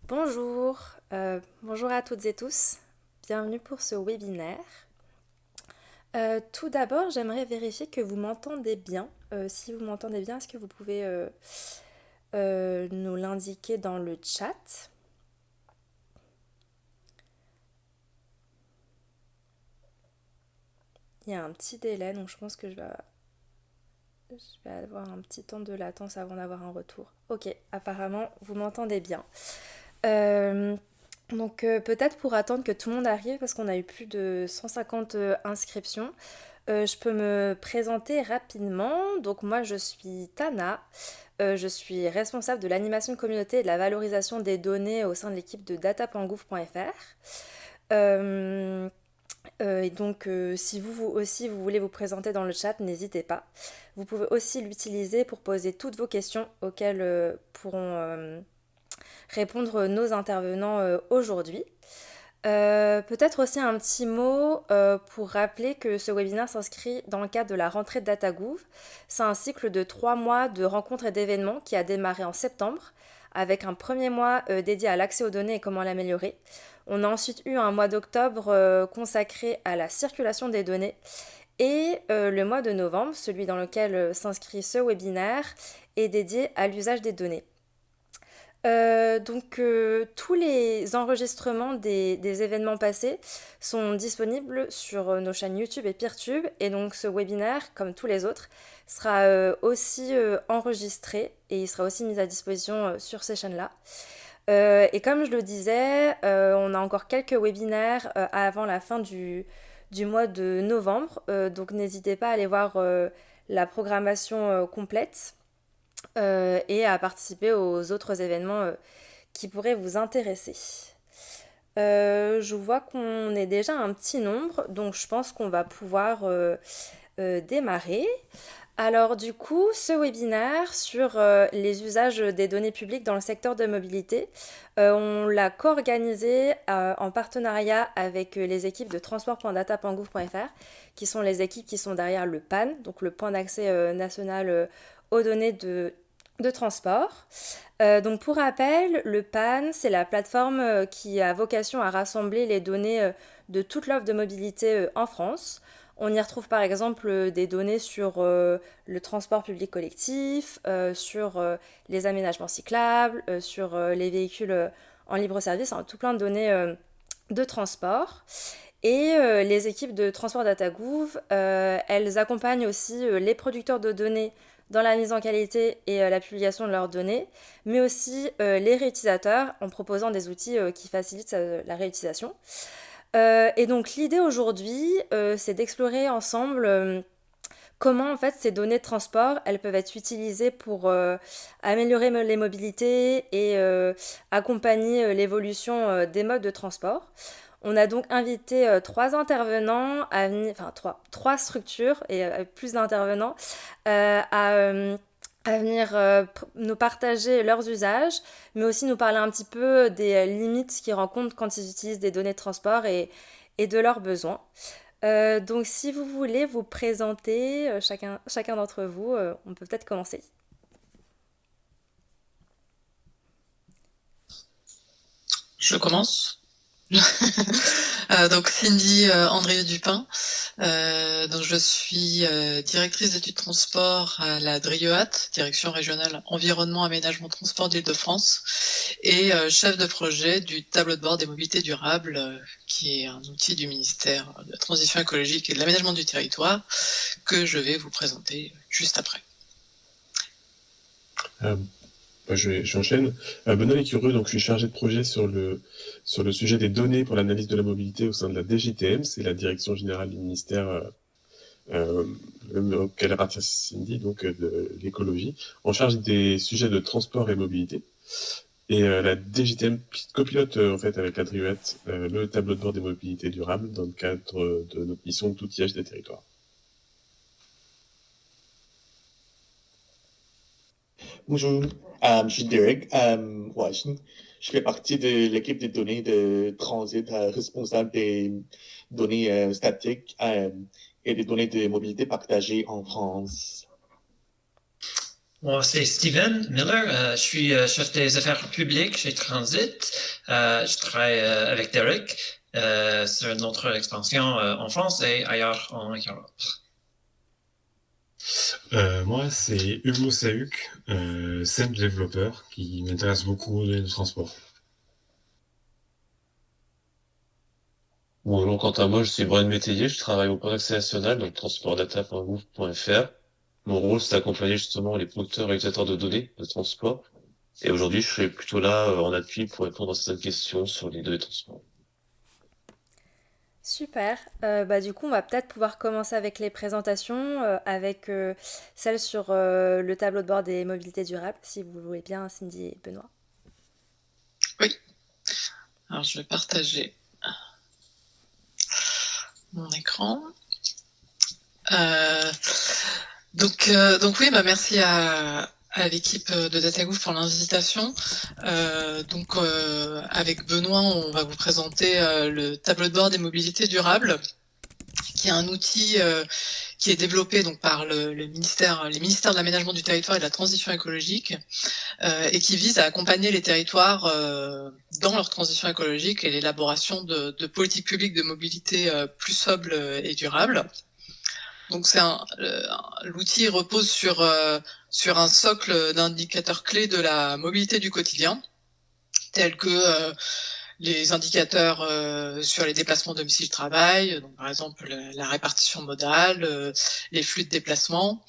Bonjour, bonjour à toutes et tous, bienvenue pour ce webinaire. Tout d'abord, j'aimerais vérifier que vous m'entendez bien. Si vous m'entendez bien, est-ce que vous pouvez nous l'indiquer dans le chat? Il y a un petit délai, donc je pense que je vais avoir un petit temps de latence avant d'avoir un retour. Ok, apparemment, vous m'entendez bien. Euh, donc peut-être pour attendre que tout le monde arrive, parce qu'on a eu plus de 150 inscriptions, je peux me présenter rapidement. Donc moi je suis Tana, je suis responsable de l'animation de communauté et de la valorisation des données au sein de l'équipe de data.gouv.fr. Euh, et donc si vous aussi vous voulez vous présenter dans le chat, n'hésitez pas. Vous pouvez aussi l'utiliser pour poser toutes vos questions auxquelles pourront répondre nos intervenants aujourd'hui. Peut-être aussi un petit mot pour rappeler que ce webinaire s'inscrit dans le cadre de la rentrée de DataGouv. C'est un cycle de 3 mois de rencontres et d'événements qui a démarré en septembre, avec un premier mois dédié à l'accès aux données et comment l'améliorer. On a ensuite eu un mois d'octobre consacré à la circulation des données. Et le mois de novembre, celui dans lequel s'inscrit ce webinaire, est dédié à l'usage des données. Donc tous les enregistrements des événements passés sont disponibles sur nos chaînes YouTube et Peertube. Et donc ce webinaire, comme tous les autres, sera aussi enregistré et il sera aussi mis à disposition sur ces chaînes-là. Et comme je le disais, on a encore quelques webinaires avant la fin du mois de novembre. Donc n'hésitez pas à aller voir la programmation complète et à participer aux autres événements qui pourraient vous intéresser. Je vois qu'on est déjà un petit nombre, donc je pense qu'on va pouvoir démarrer. Alors du coup, ce webinaire sur les usages des données publiques dans le secteur de mobilité, on l'a co-organisé en partenariat avec les équipes de transport.data.gouv.fr, qui sont les équipes qui sont derrière le PAN, donc le point d'accès national aux données de transport. Donc pour rappel, le PAN, c'est la plateforme qui a vocation à rassembler les données de toute l'offre de mobilité en France. On y retrouve par exemple des données sur le transport public collectif, sur les aménagements cyclables, sur les véhicules en libre service, hein, tout plein de données de transport. Et les équipes de Transport DataGouv, elles accompagnent aussi les producteurs de données dans la mise en qualité et la publication de leurs données, mais aussi les réutilisateurs en proposant des outils qui facilitent la réutilisation. Et donc l'idée aujourd'hui, c'est d'explorer ensemble comment en fait ces données de transport, elles peuvent être utilisées pour améliorer les mobilités et accompagner l'évolution des modes de transport. On a donc invité trois intervenants à venir, enfin trois structures et plus d'intervenants à venir nous partager leurs usages, mais aussi nous parler un petit peu des limites qu'ils rencontrent quand ils utilisent des données de transport et de leurs besoins. Donc si vous voulez vous présenter, chacun d'entre vous, on peut peut-être commencer. Je commence. Donc Cindy André Dupin. Donc je suis directrice d'études transport à la DRIEAT, Direction régionale environnement aménagement transport d'Île-de-France, et chef de projet du tableau de bord des mobilités durables, qui est un outil du ministère de la Transition écologique et de l'aménagement du territoire, que je vais vous présenter juste après. Euh, J'enchaîne. Benoît Lécureux, donc je suis chargé de projet sur le sujet des données pour l'analyse de la mobilité au sein de la DGTM, c'est la direction générale du ministère auquel appartient Cindy, donc de l'écologie, en charge des sujets de transport et mobilité. Et la DGTM copilote en fait avec la DRIUET le tableau de bord des mobilités durables dans le cadre de notre mission d'outillage des territoires. Bonjour, je suis Derek. Ouais, je fais partie de l'équipe des données de transit responsable des données statiques et des données de mobilité partagées en France. Moi, c'est Steven Miller. Je suis chef des affaires publiques chez Transit. Je travaille avec Derek sur notre expansion en France et ailleurs en Europe. Moi, c'est Hugo Sahuc, simple développeur qui m'intéresse beaucoup au domaine du transport. Bonjour, quant à moi, je suis Brian Métayer, je travaille au Pôle accès national, donc transportdata.gouv.fr. Mon rôle, c'est d'accompagner justement les producteurs et utilisateurs de données de transport. Et aujourd'hui, je suis plutôt là en appui pour répondre à certaines questions sur les données de transport. Super. Bah, du coup, on va peut-être pouvoir commencer avec les présentations, avec celle sur le tableau de bord des mobilités durables, si vous voulez bien, Cindy et Benoît. Oui. Alors, je vais partager mon écran. Donc oui, bah merci à l'équipe de DataGouv pour l'invitation. Avec Benoît, on va vous présenter le tableau de bord des mobilités durables, qui est un outil qui est développé donc par les ministères de l'aménagement du territoire et de la transition écologique, et qui vise à accompagner les territoires dans leur transition écologique et l'élaboration de politiques publiques de mobilité plus sobres et durables. Donc l'outil repose sur un socle d'indicateurs clés de la mobilité du quotidien, tels que les indicateurs sur les déplacements domicile-travail, donc par exemple la répartition modale, les flux de déplacement,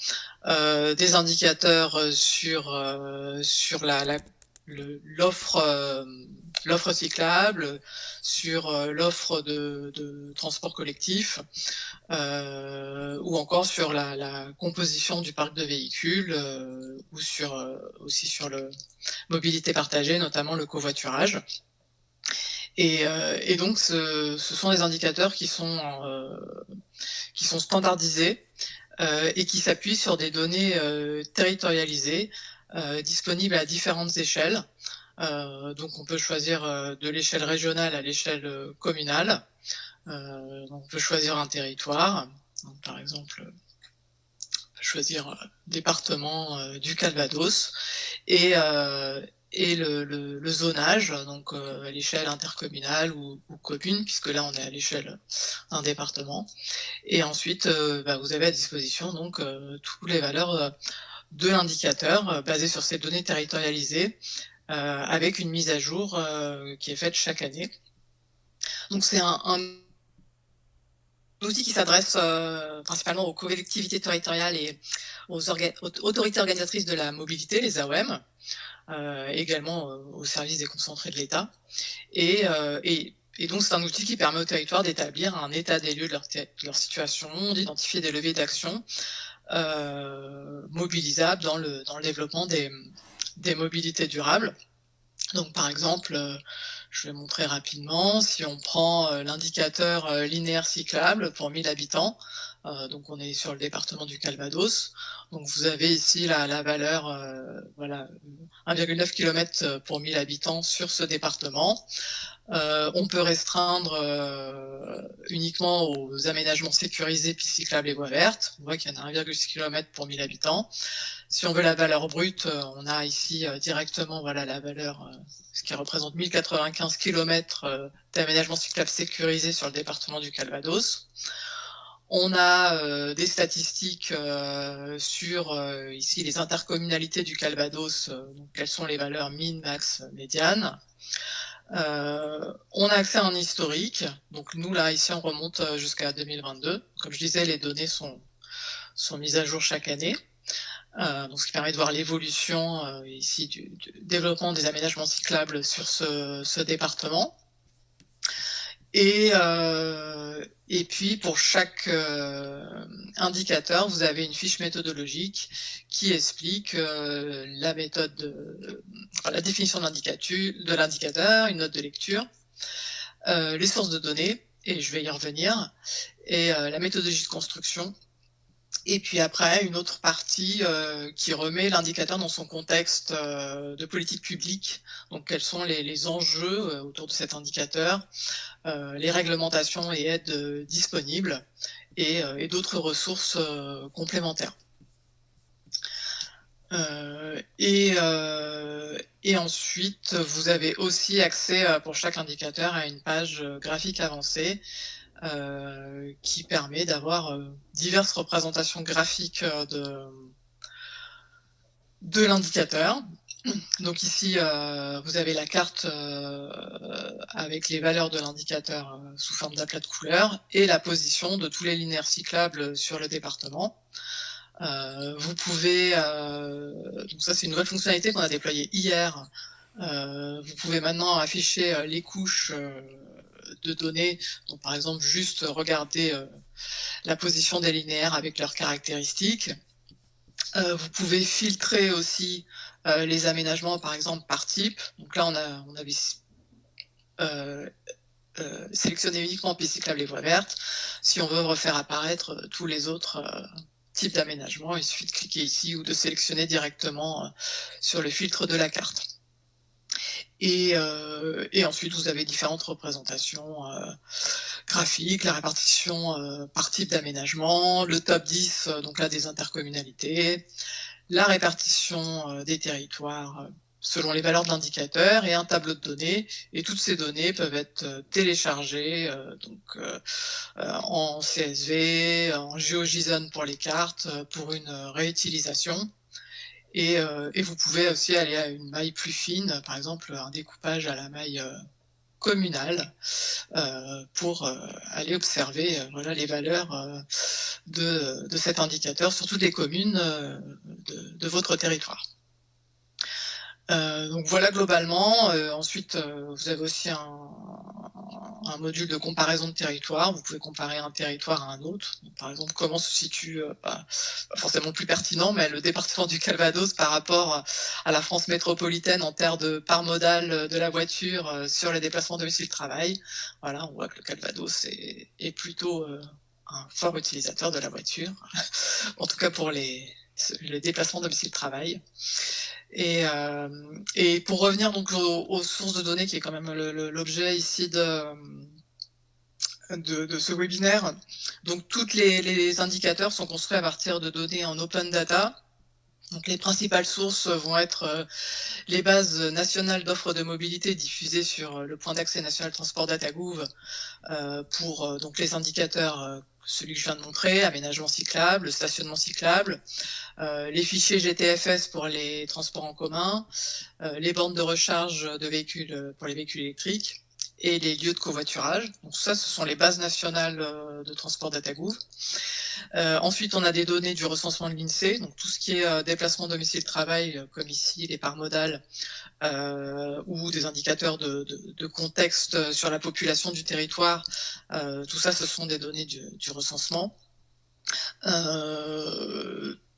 des indicateurs sur l'offre cyclable, sur l'offre de transport collectif, ou encore sur la composition du parc de véhicules, ou aussi sur le mobilité partagée, notamment le covoiturage. Et donc ce sont des indicateurs qui sont standardisés et qui s'appuient sur des données territorialisées, disponibles à différentes échelles. Donc on peut choisir de l'échelle régionale à l'échelle communale. Donc on peut choisir un territoire, donc par exemple choisir département du Calvados, et le zonage, donc à l'échelle intercommunale ou commune, puisque là on est à l'échelle d'un département. Et ensuite vous avez à disposition donc toutes les valeurs de l'indicateur basées sur ces données territorialisées, avec une mise à jour qui est faite chaque année. Donc c'est un outil qui s'adresse principalement aux collectivités territoriales et aux autorités organisatrices de la mobilité, les AOM, également aux services déconcentrés de l'État. Et donc c'est un outil qui permet aux territoires d'établir un état des lieux de leur situation, d'identifier des leviers d'action mobilisables dans le développement des mobilités durables. Donc par exemple, je vais montrer rapidement, si on prend l'indicateur linéaire cyclable pour 1000 habitants, donc on est sur le département du Calvados, donc vous avez ici la valeur, 1,9 km pour 1000 habitants sur ce département. On peut restreindre uniquement aux aménagements sécurisés, pistes cyclables et voies vertes. On voit qu'il y en a 1,6 km pour 1000 habitants. Si on veut la valeur brute, on a ici directement la valeur, ce qui représente 1095 km d'aménagement cyclable sécurisé sur le département du Calvados. On a des statistiques sur ici les intercommunalités du Calvados, donc quelles sont les valeurs min, max, médiane. On a accès à un historique, donc nous là ici on remonte jusqu'à 2022. Comme je disais, les données sont mises à jour chaque année, donc ce qui permet de voir l'évolution ici du développement des aménagements cyclables sur ce département. Et puis pour chaque indicateur, vous avez une fiche méthodologique qui explique la méthode, la définition de l'indicateur, une note de lecture, les sources de données, et je vais y revenir, et la méthodologie de construction. Et puis après, une autre partie qui remet l'indicateur dans son contexte de politique publique. Donc quels sont les enjeux autour de cet indicateur, les réglementations et aides disponibles, et d'autres ressources complémentaires. Et ensuite, vous avez aussi accès pour chaque indicateur à une page graphique avancée qui permet d'avoir diverses représentations graphiques de l'indicateur. Donc ici, vous avez la carte avec les valeurs de l'indicateur sous forme d'aplat de couleurs et la position de tous les linéaires cyclables sur le département. Vous pouvez, donc ça c'est une nouvelle fonctionnalité qu'on a déployée hier. Vous pouvez maintenant afficher les couches de données. Donc par exemple juste regarder la position des linéaires avec leurs caractéristiques. Vous pouvez filtrer aussi les aménagements par exemple par type. Donc là on avait sélectionné uniquement pistes cyclables et voies vertes. Si on veut refaire apparaître tous les autres types d'aménagements, il suffit de cliquer ici ou de sélectionner directement sur le filtre de la carte. Et ensuite, vous avez différentes représentations graphiques, la répartition par type d'aménagement, le top 10, donc là des intercommunalités, la répartition des territoires selon les valeurs de l'indicateur et un tableau de données. Et toutes ces données peuvent être téléchargées en CSV, en GeoJSON pour les cartes, pour une réutilisation. Et vous pouvez aussi aller à une maille plus fine, par exemple un découpage à la maille communale, pour aller observer voilà, les valeurs de cet indicateur sur toutes les communes de votre territoire. Donc voilà globalement. Ensuite, vous avez aussi un module de comparaison de territoire. Vous pouvez comparer un territoire à un autre. Donc, par exemple, comment se situe, pas forcément plus pertinent, mais le département du Calvados par rapport à la France métropolitaine en termes de part modale de la voiture sur les déplacements domicile-travail. Voilà, on voit que le Calvados est plutôt un fort utilisateur de la voiture, en tout cas pour les déplacements domicile-travail. Et pour revenir donc aux sources de données, qui est quand même l'objet ici de ce webinaire, donc tous les indicateurs sont construits à partir de données en open data. Donc les principales sources vont être les bases nationales d'offres de mobilité diffusées sur le point d'accès national transport DataGouv pour donc les indicateurs, celui que je viens de montrer, aménagement cyclable, stationnement cyclable, les fichiers GTFS pour les transports en commun, les bornes de recharge de véhicules pour les véhicules électriques et les lieux de covoiturage. Donc ça, ce sont les bases nationales de transport DataGouv. Ensuite, on a des données du recensement de l'INSEE, donc tout ce qui est déplacement domicile-travail, comme ici les parts modales, ou des indicateurs de contexte sur la population du territoire. Tout ça, ce sont des données du recensement.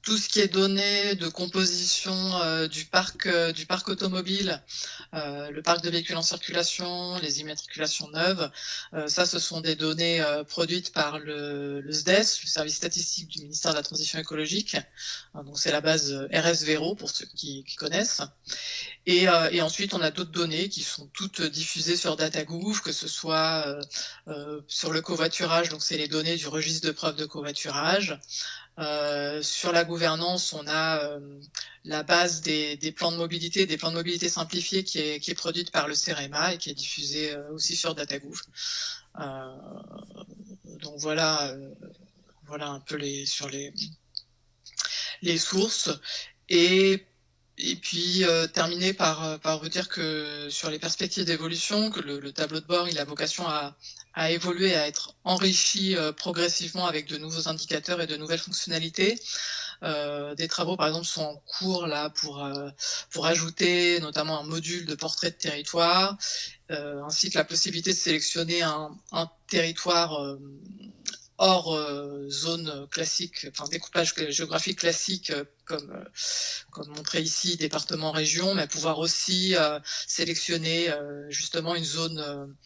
Tout ce qui est données de composition du parc automobile, le parc de véhicules en circulation, les immatriculations neuves, ça ce sont des données produites par le SDES, le service statistique du ministère de la Transition écologique. Donc c'est la base RS-Véro pour ceux qui connaissent. Et ensuite on a d'autres données qui sont toutes diffusées sur DataGouv, que ce soit sur le covoiturage, donc c'est les données du registre de preuves de covoiturage. Sur la gouvernance, on a la base des plans de mobilité simplifiés qui est produite par le CEREMA et qui est diffusée aussi sur DataGouv. Donc voilà un peu sur les sources. Et puis terminer par vous dire que sur les perspectives d'évolution, que le tableau de bord il a vocation à évoluer, à être enrichi progressivement avec de nouveaux indicateurs et de nouvelles fonctionnalités. Des travaux par exemple sont en cours là pour ajouter notamment un module de portrait de territoire, ainsi que la possibilité de sélectionner un territoire hors zone classique, enfin découpage géographique classique comme montré ici, département, région, mais pouvoir aussi sélectionner justement une zone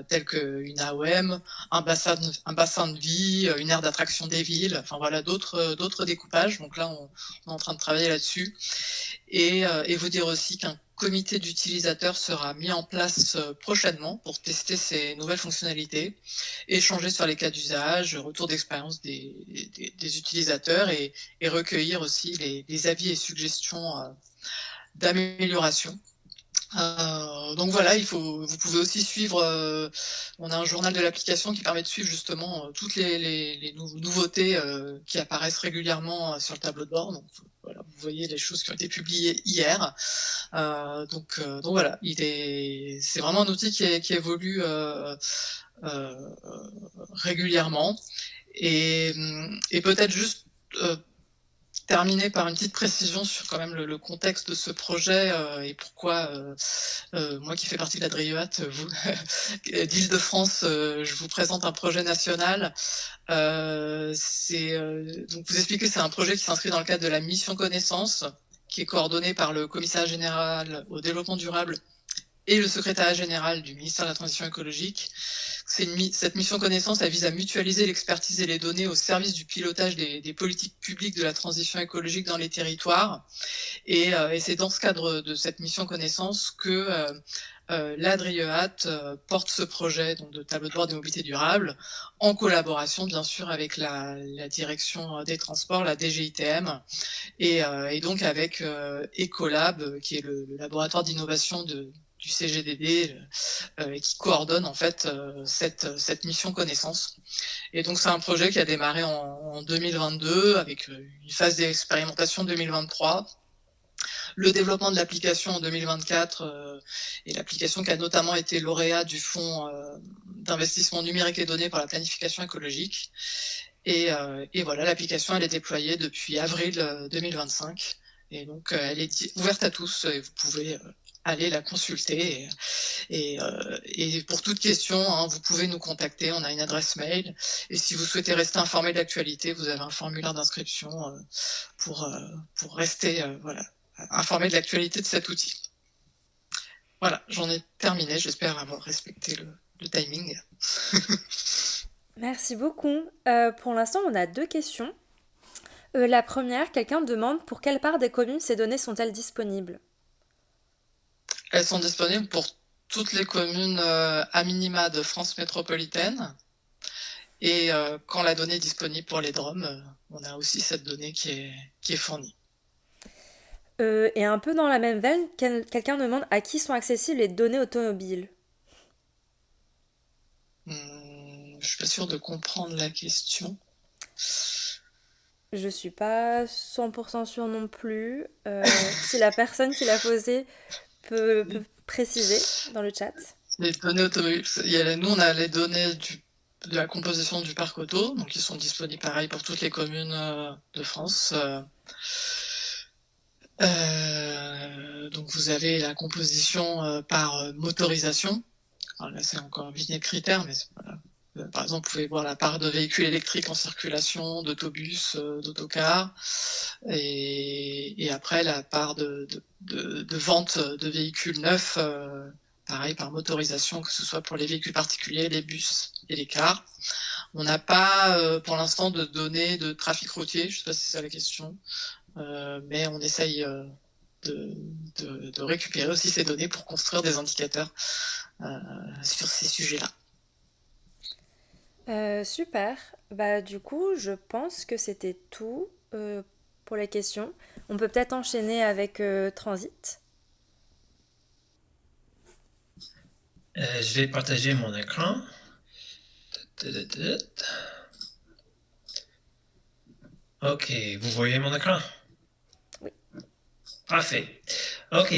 telle qu'une AOM, un bassin de vie, une aire d'attraction des villes, enfin voilà d'autres découpages. Donc là, on est en train de travailler là-dessus. Et vous dire aussi qu'un comité d'utilisateurs sera mis en place prochainement pour tester ces nouvelles fonctionnalités, échanger sur les cas d'usage, retour d'expérience des utilisateurs et recueillir aussi les avis et suggestions d'amélioration. Donc voilà, vous pouvez aussi suivre, on a un journal de l'application qui permet de suivre justement toutes les nouveautés qui apparaissent régulièrement sur le tableau de bord. Donc voilà, vous voyez les choses qui ont été publiées hier. Donc voilà, c'est vraiment un outil qui évolue régulièrement. Et peut-être juste terminer par une petite précision sur quand même le contexte de ce projet et pourquoi moi qui fais partie de la DRIEAT d'Île-de-France, je vous présente un projet national. Donc vous expliquez que c'est un projet qui s'inscrit dans le cadre de la mission connaissance, qui est coordonnée par le Commissariat général au développement durable et le secrétariat général du ministère de la Transition écologique. Cette mission connaissance, elle vise à mutualiser l'expertise et les données au service du pilotage des politiques publiques de la transition écologique dans les territoires. Et c'est dans ce cadre de cette mission connaissance que la DRIEAT porte ce projet donc, de tableau de bord des mobilités durables, en collaboration bien sûr avec la direction des transports, la DGITM, et donc avec Ecolab, qui est le laboratoire d'innovation du CGDD, qui coordonne en fait cette mission connaissance. Et donc c'est un projet qui a démarré en 2022 avec une phase d'expérimentation 2023, le développement de l'application en 2024 et l'application qui a notamment été lauréat du fonds d'investissement numérique et données pour la planification écologique. Et voilà, l'application elle est déployée depuis avril 2025 et donc elle est ouverte à tous et vous pouvez aller la consulter et pour toute question, hein, vous pouvez nous contacter, on a une adresse mail et si vous souhaitez rester informé de l'actualité, vous avez un formulaire d'inscription pour rester voilà, informé de l'actualité de cet outil. Voilà, j'en ai terminé, j'espère avoir respecté le timing. Merci beaucoup. Pour l'instant, on a 2 questions. La première, quelqu'un demande pour quelle part des communes ces données sont-elles disponibles? Elles sont disponibles pour toutes les communes à minima de France métropolitaine. Et quand la donnée est disponible pour les DROM, on a aussi cette donnée qui est fournie. Et un peu dans la même veine, quelqu'un demande à qui sont accessibles les données automobiles. Je suis pas sûre de comprendre la question. Je suis pas 100% sûre non plus. Si la personne qui l'a posée peut préciser dans le chat. Les données automobiles, nous on a les données de la composition du parc auto, donc ils sont disponibles pareil pour toutes les communes de France. Donc vous avez la composition par motorisation. Alors là c'est encore un vignette critère, mais voilà. Par exemple, vous pouvez voir la part de véhicules électriques en circulation, d'autobus, d'autocars, et après la part de vente de véhicules neufs, pareil par motorisation, que ce soit pour les véhicules particuliers, les bus et les cars. On n'a pas pour l'instant de données de trafic routier, je ne sais pas si c'est ça la question, mais on essaye de récupérer aussi ces données pour construire des indicateurs sur ces sujets-là. Super. Bah, du coup, je pense que c'était tout pour les questions. On peut peut-être enchaîner avec Transit. Je vais partager mon écran. Ok, vous voyez mon écran? Oui. Parfait. Ok,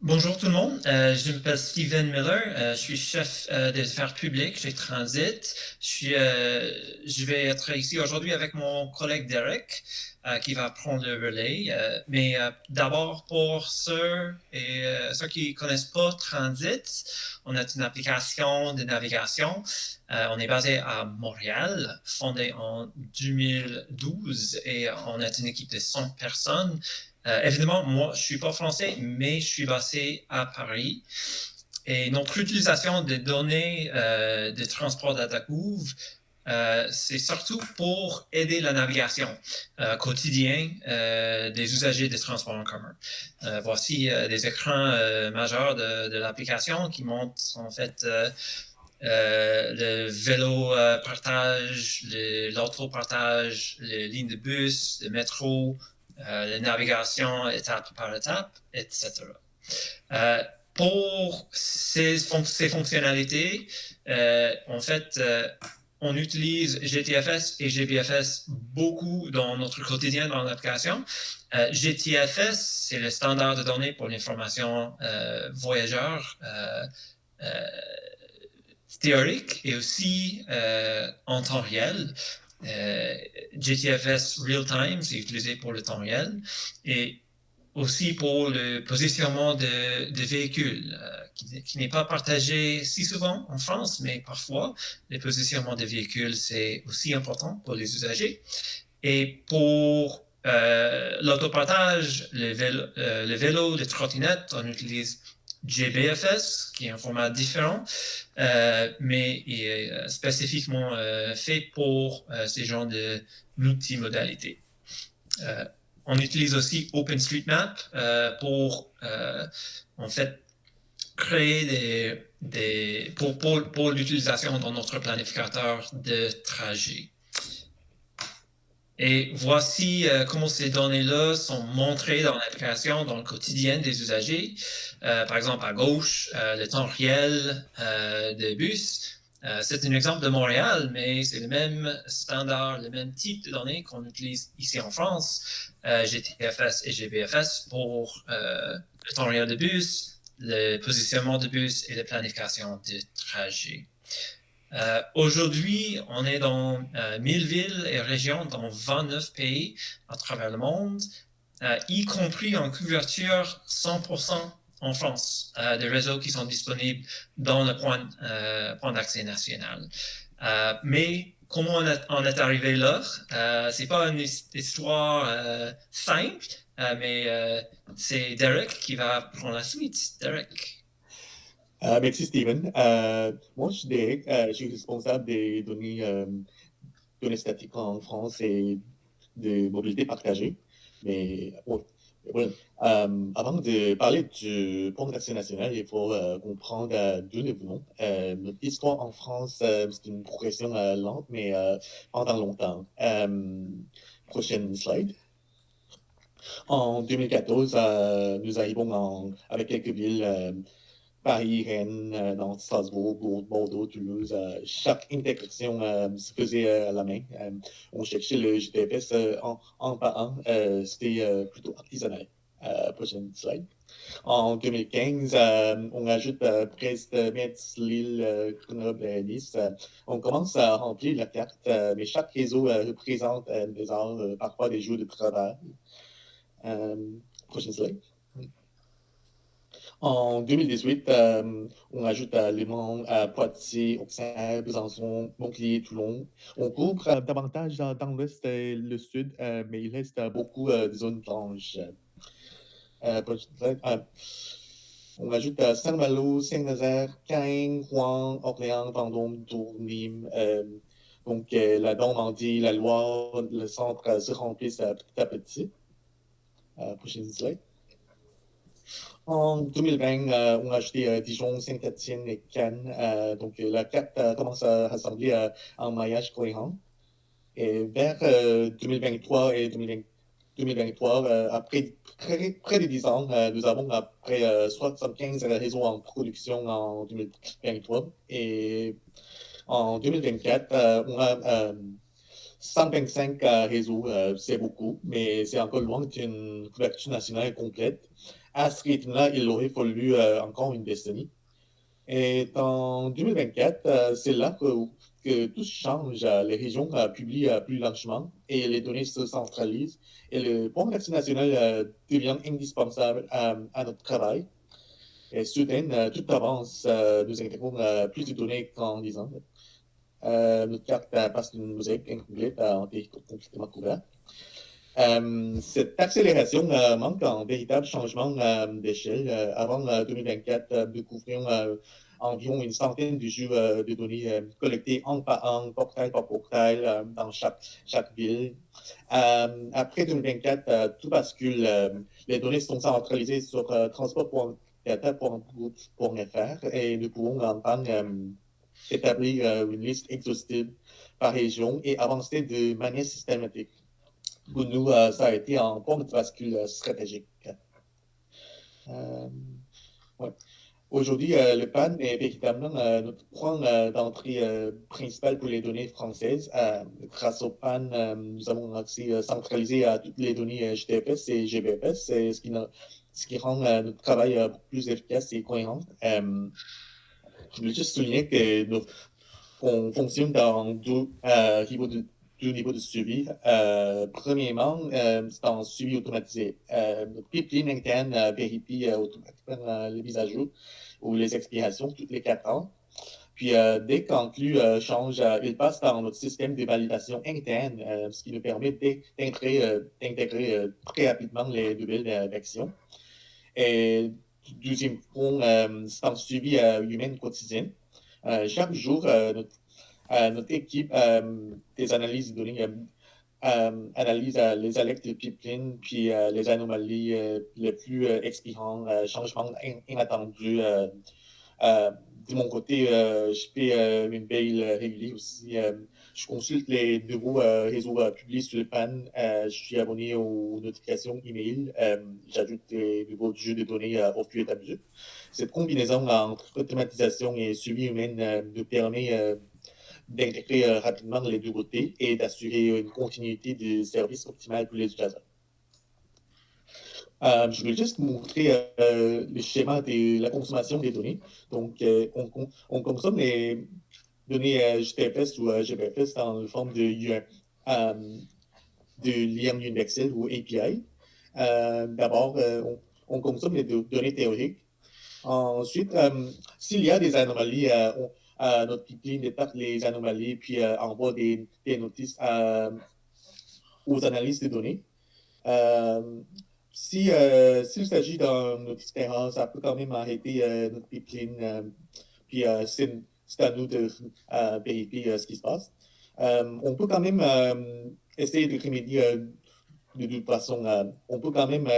bonjour tout le monde. Je m'appelle Steven Miller. Je suis chef des affaires publiques chez Transit. Je vais être ici aujourd'hui avec mon collègue Derek qui va prendre le relais. Mais d'abord, pour ceux qui ne connaissent pas Transit, on a une application de navigation. On est basé à Montréal, fondé en 2012 et on est une équipe de 100 personnes. Évidemment, moi, je ne suis pas français, mais je suis basé à Paris. Et notre utilisation des données de transport DataGouv, c'est surtout pour aider la navigation quotidienne des usagers des transports en commun. Voici des écrans majeurs de l'application qui montrent en fait le vélo partage, l'auto partage, les lignes de bus, le métro, la navigation étape par étape, etc. Pour ces fonctionnalités, en fait, on utilise GTFS et GBFS beaucoup dans notre quotidien dans l'application. GTFS, c'est le standard de données pour l'information voyageur théorique et aussi en temps réel. GTFS Real-Time, c'est utilisé pour le temps réel. Et aussi pour le positionnement de véhicules, qui n'est pas partagé si souvent en France, mais parfois, le positionnement de véhicules, c'est aussi important pour les usagers. Et pour l'autopartage, le vélo, les trottinettes, on utilise GBFS, qui est un format différent, mais est spécifiquement fait pour ces genres de multimodalités. On utilise aussi OpenStreetMap pour, en fait, créer pour l'utilisation dans notre planificateur de trajet. Et voici comment ces données-là sont montrées dans l'application, dans le quotidien des usagers. Par exemple, à gauche, le temps réel des bus. C'est un exemple de Montréal, mais c'est le même standard, le même type de données qu'on utilise ici en France, GTFS et GBFS pour le temps réel de bus, le positionnement de bus et la planification de trajet. Aujourd'hui, on est dans 1000 villes et régions dans 29 pays à travers le monde, y compris en couverture 100% en France, des réseaux qui sont disponibles dans le point d'accès national. Mais comment on est arrivé là? C'est pas une histoire simple, mais c'est Derek qui va prendre la suite. Derek. Merci Steven. Moi, je suis Derek. Je suis responsable des données statiques en France et de mobilité partagée. Mais ouais, avant de parler du pont d'accès national, il faut comprendre d'où nous venons. Notre histoire en France, c'est une progression lente, mais pendant longtemps. Prochaine slide. En 2014, nous arrivons avec quelques villes. Paris, Rennes, Nantes, Strasbourg, Bordeaux, Toulouse. Chaque intersection se faisait à la main. On cherchait le GTFS un par un. C'était plutôt artisanal. Prochaine slide. En 2015, on ajoute Brest, Metz, Lille, Grenoble, Nice. On commence à remplir la carte, mais chaque réseau représente des heures, parfois des jours de travail. Prochaine slide. En 2018, on ajoute Le Mans, Poitiers, Auxerre, Besançon, Montpellier, Toulon. On couvre davantage dans l'ouest et le sud, mais il reste beaucoup de zones blanches. On ajoute Saint-Malo, Saint-Nazaire, Caen, Rouen, Orléans, Vendôme, Tours, Nîmes. Donc, la Normandie, la Loire, le centre se remplissent petit à petit. Prochaine slide. En 2020, on a ajouté Dijon, Saint-Étienne et Cannes. Donc, la carte commence à rassembler un maillage cohérent. Et vers 2023 et 2023, après près de 10 ans, nous avons après 75 réseaux en production en 2023. Et en 2024, on a 125 réseaux. C'est beaucoup, mais c'est encore loin d'une couverture nationale complète. À ce rythme-là, il aurait fallu encore une décennie. Et en 2024, c'est là que tout change. Les régions publient plus largement et les données se centralisent. Et le pont d'accès national devient indispensable à notre travail. Et soudain, tout avance. Nous intégrons plus de données qu'en 10 ans. Notre carte passe d'une mosaïque incomplète à un territoire complètement couvert. Cette accélération manque un véritable changement d'échelle. Avant 2024, nous couvrions environ une centaine de jeux de données collectés an par an, portail par portail, dans chaque ville. Après 2024, tout bascule. Les données sont centralisées sur transport.data.group.fr et nous pouvons établir une liste exhaustive par région et avancer de manière systématique. Pour nous, ça a été un point de bascule stratégique. Ouais. Aujourd'hui, le PAN est véritablement notre point d'entrée principal pour les données françaises. Grâce au PAN, nous avons un accès centralisé à toutes les données GTFS et GBFS, ce qui rend notre travail beaucoup plus efficace et cohérent. Je voulais juste souligner qu'on fonctionne dans deux niveaux de suivi. Premièrement, c'est un suivi automatisé. Notre pipeline interne vérifie automatiquement les mises à jour ou les expirations toutes les 4 ans. Puis, dès qu'un flux change, il passe dans notre système de validation interne, ce qui nous permet d'intégrer très rapidement les nouvelles versions. Et deuxième point, c'est un suivi humain quotidien. Chaque jour, notre équipe des analyses de données analyse les alertes de pipeline, puis les anomalies les plus expirants, changements inattendus. De mon côté, je fais une veille régulière aussi. Je consulte les nouveaux réseaux publiés sur le PAN. Je suis abonné aux notifications email. J'ajoute des nouveaux jeux de données au fur et à mesure. Cette combinaison entre automatisation et suivi humain nous permet d'intégrer rapidement les nouveautés et d'assurer une continuité de service optimale pour les utilisateurs. Je vais juste montrer le schéma de la consommation des données. Donc, on consomme les données GTFS ou GBFS dans la forme de lien universel ou API. D'abord, on consomme les données théoriques. Ensuite, s'il y a des anomalies, notre pipeline détecte les anomalies puis envoie des notices aux analystes de données. S'il s'agit d'une notice d'erreur, ça peut quand même arrêter notre pipeline, puis c'est à nous de vérifier ce qui se passe. On peut quand même essayer de remédier de toute façon. On peut quand même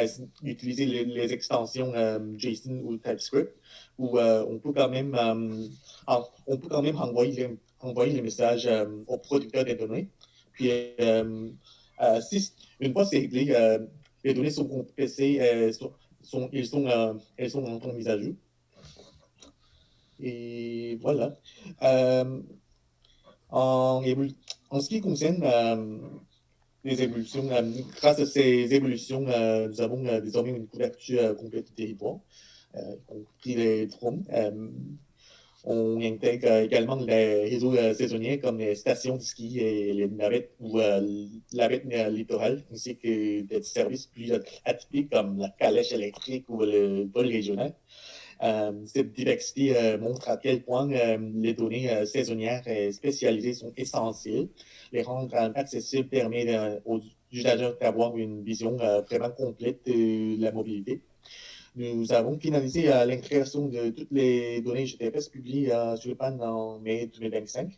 utiliser les extensions JSON ou TypeScript, ou on peut quand même envoyer les messages au producteur des données. Puis, une fois c'est réglé, les données sont compressées, elles sont en mise à jour. Et voilà. En ce qui concerne les évolutions, grâce à ces évolutions, nous avons désormais une couverture complète du territoire, y compris les drones. On intègre également les réseaux saisonniers comme les stations de ski et les navettes ou la navette littorale, ainsi que des services plus atypiques comme la calèche électrique ou le vol régional. Cette diversité montre à quel point les données saisonnières et spécialisées sont essentielles. Les rendre accessibles permet aux usagers d'avoir une vision vraiment complète de la mobilité. Nous avons finalisé l'intégration de toutes les données GTFS publiées sur le PAN en mai 2025.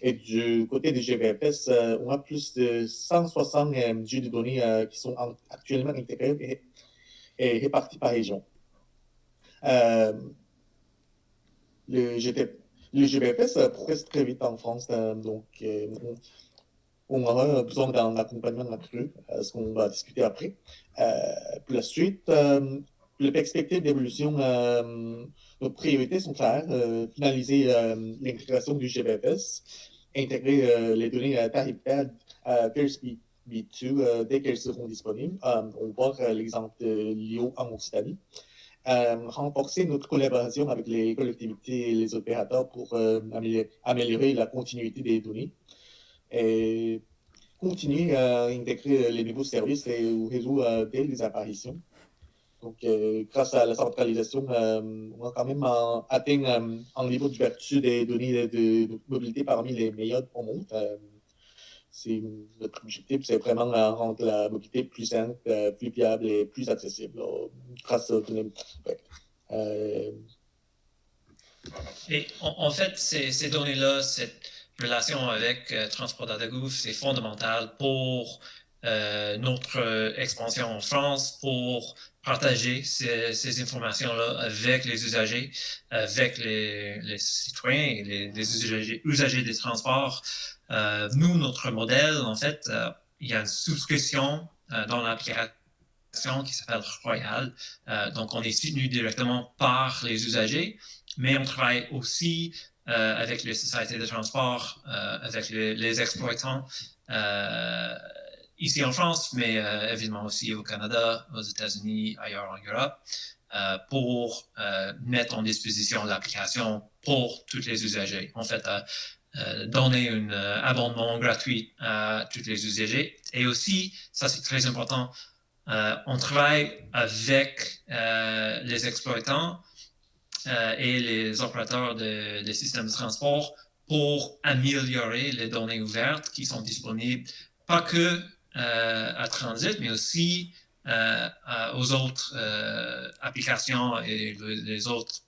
Et du côté des GBFS, on a plus de 160 jeux de données qui sont actuellement intégrés et répartis par région. Le GBFS progresse très vite en France, donc on aura besoin d'un accompagnement accru, ce qu'on va discuter après. Pour la suite, les perspectives d'évolution, nos priorités sont claires. Finaliser l'intégration du GBFS, intégrer les données tarifaires FirstB2 dès qu'elles seront disponibles. On voit l'exemple de Lyon en Occitanie. Renforcer notre collaboration avec les collectivités et les opérateurs pour améliorer la continuité des données. Et continuer à intégrer les nouveaux services au réseau dès les apparitions. Donc, grâce à la centralisation, on a quand même atteint un niveau d'ouverture des données de mobilité parmi les meilleurs au monde. Notre objectif, c'est vraiment rendre la mobilité plus simple, plus viable et plus accessible grâce aux données. Et en fait, ces données-là, cette relation avec Transport Data Gouv, c'est fondamental pour notre expansion en France, pour partager ces informations-là avec les usagers, avec les citoyens et les usagers des transports. Nous, notre modèle, en fait, il y a une souscription dans l'application qui s'appelle Royal. Donc, on est soutenu directement par les usagers, mais on travaille aussi avec les sociétés de transport, avec les exploitants ici en France, mais évidemment aussi au Canada, aux États-Unis, ailleurs en Europe, pour mettre en disposition l'application pour tous les usagers. En fait, donner un abonnement gratuit à tous les usagers. Et aussi, ça c'est très important, on travaille avec les exploitants et les opérateurs des systèmes de transport pour améliorer les données ouvertes qui sont disponibles, pas que à Transit, mais aussi aux autres applications et les autres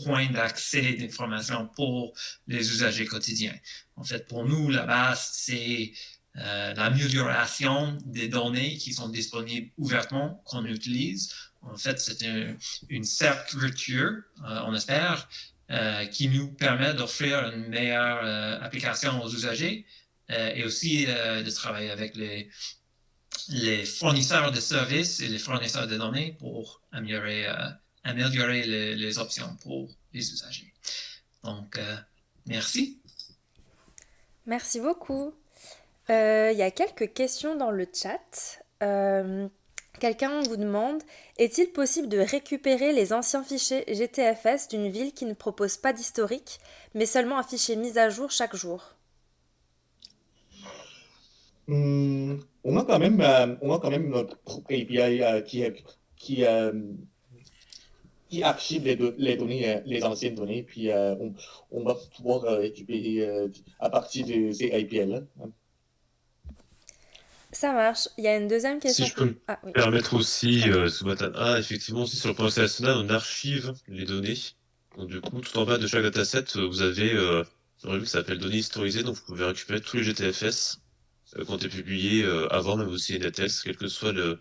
points d'accès d'information pour les usagers quotidiens. En fait, pour nous, la base, c'est l'amélioration des données qui sont disponibles ouvertement, qu'on utilise. En fait, c'est une cercle vertueux, on espère, qui nous permet d'offrir une meilleure application aux usagers et aussi de travailler avec les fournisseurs de services et les fournisseurs de données pour améliorer les options pour les usagers. Donc, merci. Merci beaucoup. Il y a quelques questions dans le chat. Quelqu'un vous demande, est-il possible de récupérer les anciens fichiers GTFS d'une ville qui ne propose pas d'historique, mais seulement un fichier mis à jour chaque jour? On a quand même notre propre API qui archive les données, les anciennes données, puis on va pouvoir récupérer à partir de ces API-là. Ça marche. Il y a une deuxième question. Si je peux me Ah oui. permettre aussi, effectivement, aussi sur le plan national, on archive les données. Donc, du coup, tout en bas de chaque dataset, vous avez une revue qui s'appelle données historisées, donc vous pouvez récupérer tous les GTFS qui ont été publiés avant, même aussi NetEx, quel que soit le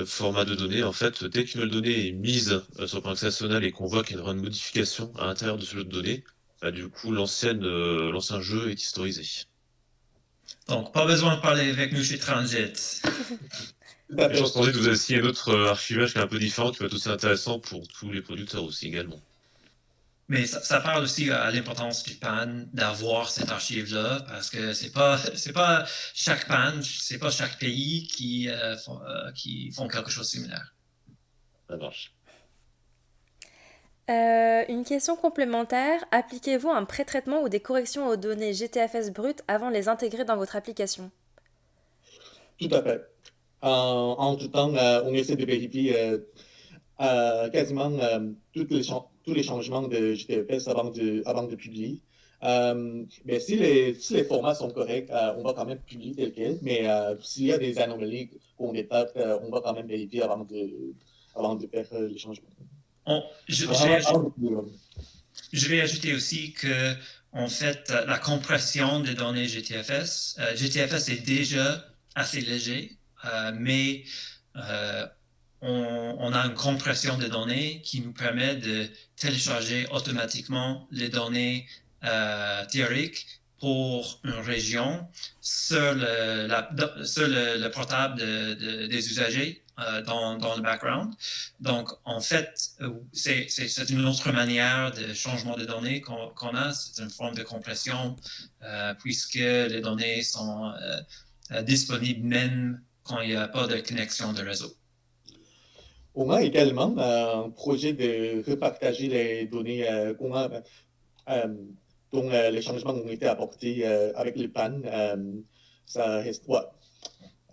format de données. En fait, dès qu'une nouvelle donnée est mise sur le plan national et qu'on voit qu'il y aura une modification à l'intérieur de ce jeu de données, bah, du coup, l'ancien jeu est historisé. Donc, pas besoin de parler avec nous chez Transit. Je pense qu'en fait, vous avez aussi un autre archivage qui est un peu différent, qui va être aussi intéressant pour tous les producteurs aussi également. Mais ça parle aussi à l'importance du PAN d'avoir cette archive-là, parce que c'est pas chaque PAN, c'est pas chaque pays qui font quelque chose de similaire. Ça marche. Une question complémentaire, appliquez-vous un pré-traitement ou des corrections aux données GTFS brutes avant de les intégrer dans votre application? Tout à fait. En tout temps, on essaie de vérifier quasiment tous les changements de GTFS avant de publier. Mais si les formats sont corrects, on va quand même publier tel quel. Mais s'il y a des anomalies qu'on détecte, on va quand même vérifier avant de faire les changements. Je vais ajouter aussi que, en fait, la compression des données GTFS, GTFS est déjà assez léger, mais on a une compression des données qui nous permet de télécharger automatiquement les données théoriques pour une région sur le portable des usagers dans le background. Donc, en fait, c'est une autre manière de changement de données qu'on a. C'est une forme de compression puisque les données sont disponibles même quand il n'y a pas de connexion de réseau. On a également un projet de repartager les données dont les changements ont été apportés avec le PAN. Ça reste, ouais.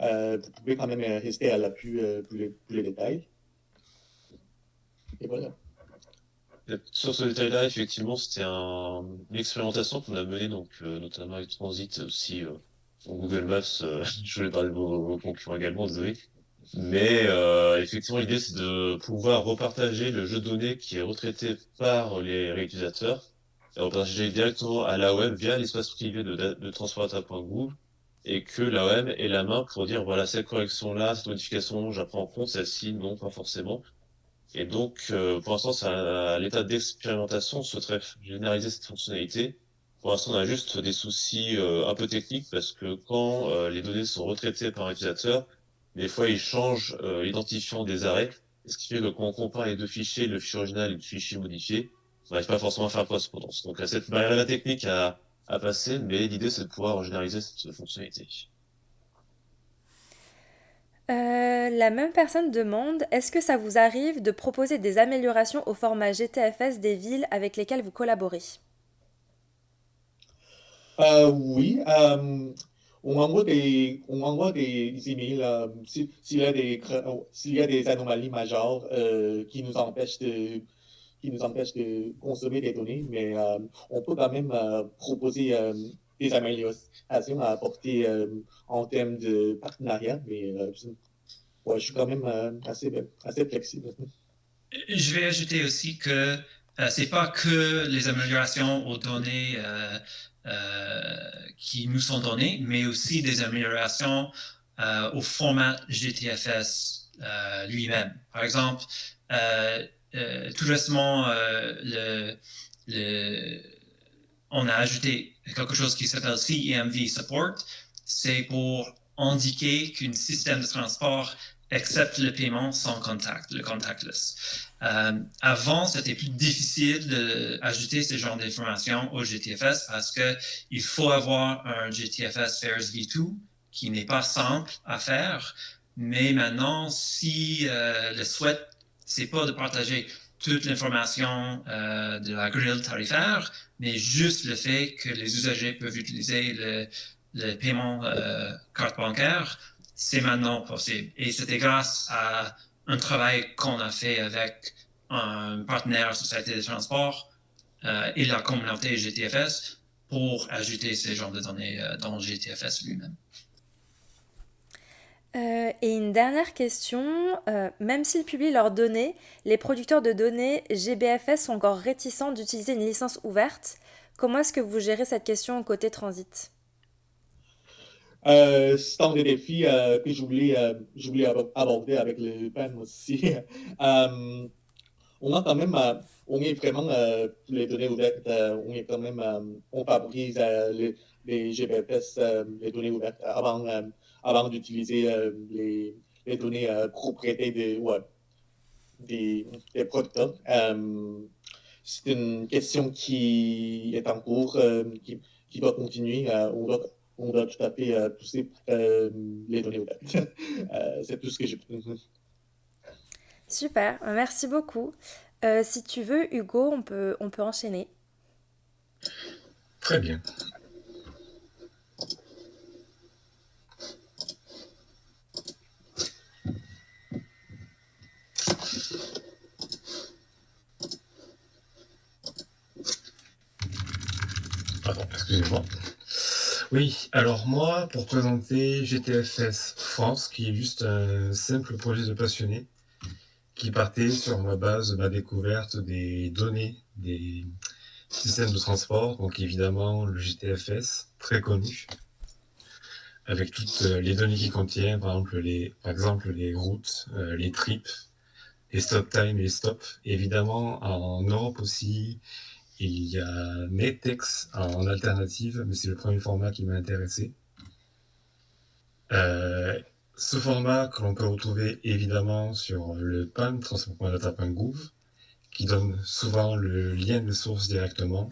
Vous pouvez quand même rester à l'appui pour les détails. Et voilà. Sur ce détail-là, effectivement, c'était une expérimentation qu'on a menée, donc, notamment avec Transit, aussi sur Google Maps. Je voulais parler de vos concurrents également, désolé. Mais effectivement, l'idée, c'est de pouvoir repartager le jeu de données qui est retraité par les réutilisateurs et repartager directement à l'AOM via l'espace privé de transportdata.gouv et que l'AOM ait la main pour dire, voilà, cette correction-là, cette modification, j'apprends en compte, celle-ci, non, pas forcément. Et donc, pour l'instant, c'est à l'état d'expérimentation, on souhaiterait généraliser cette fonctionnalité Pour l'instant, on a juste des soucis un peu techniques parce que quand les données sont retraitées par un utilisateur, des fois, ils changent l'identifiant des arrêts. Ce qui fait que quand on compare les deux fichiers, le fichier original et le fichier modifié, on n'arrive pas forcément à faire correspondance. Donc, il y a cette barrière technique à passer, mais l'idée, c'est de pouvoir généraliser cette fonctionnalité. La même personne demande, est-ce que ça vous arrive de proposer des améliorations au format GTFS des villes avec lesquelles vous collaborez? Oui, on envoie des emails s'il y a des anomalies majeures qui nous empêchent de consommer des données, mais on peut quand même proposer des améliorations à apporter en termes de partenariat, mais ouais, je suis quand même assez flexible. Je vais ajouter aussi que c'est pas que les améliorations aux données qui nous sont données, mais aussi des améliorations au format GTFS lui-même. Par exemple, tout récemment, on a ajouté quelque chose qui s'appelle CEMV Support. C'est pour indiquer qu'un système de transport accepte le paiement sans contact, le contactless. Avant, c'était plus difficile d'ajouter ce genre d'informations au GTFS parce qu'il faut avoir un GTFS Fares V2 qui n'est pas simple à faire. Mais maintenant, si le souhait, c'est pas de partager toute l'information de la grille tarifaire, mais juste le fait que les usagers peuvent utiliser le paiement carte bancaire, c'est maintenant possible. Et c'était grâce à un travail qu'on a fait avec un partenaire Société de transport et la communauté GTFS pour ajouter ces genres de données dans GTFS lui-même. Et une dernière question, même s'ils publient leurs données, les producteurs de données GBFS sont encore réticents d'utiliser une licence ouverte. Comment est-ce que vous gérez cette question côté transit? C'est un des défis que je voulais aborder avec le PAN aussi. On a quand même, on est vraiment les données ouvertes, on est quand même, on favorise les GPFS, les données ouvertes avant d'utiliser les données propriétés des producteurs. C'est une question qui est en cours, qui doit continuer. On doit tout à fait pousser les données ouvertes. C'est tout ce que je peux. Super, merci beaucoup. Si tu veux, Hugo, on peut enchaîner. Très bien. Pardon, excusez-moi. Oui, alors moi, pour présenter GTFS France, qui est juste un simple projet de passionné, qui partait sur ma base de ma découverte des données des systèmes de transport, donc évidemment le GTFS, très connu, avec toutes les données qu'il contient, par exemple les routes, les trips, les stop time et les stops. Évidemment, en Europe aussi, il y a Netex en alternative, mais c'est le premier format qui m'a intéressé. Ce format que l'on peut retrouver évidemment sur le PAN, transport.data.gouv, qui donne souvent le lien de source directement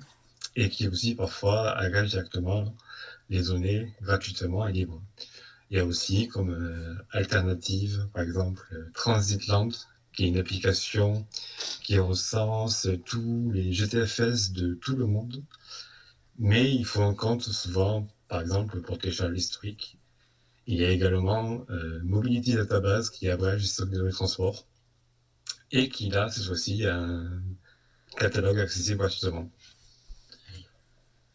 et qui aussi parfois agrège directement les données gratuitement et libre. Il y a aussi comme alternative, par exemple, Transitland, qui est une application qui recense tous les GTFS de tout le monde, mais il faut en compte souvent, par exemple, pour télécharger l'historique. Il y a également Mobility Database qui abrège les stocks de données de transport et qui a cette fois-ci un catalogue accessible gratuitement.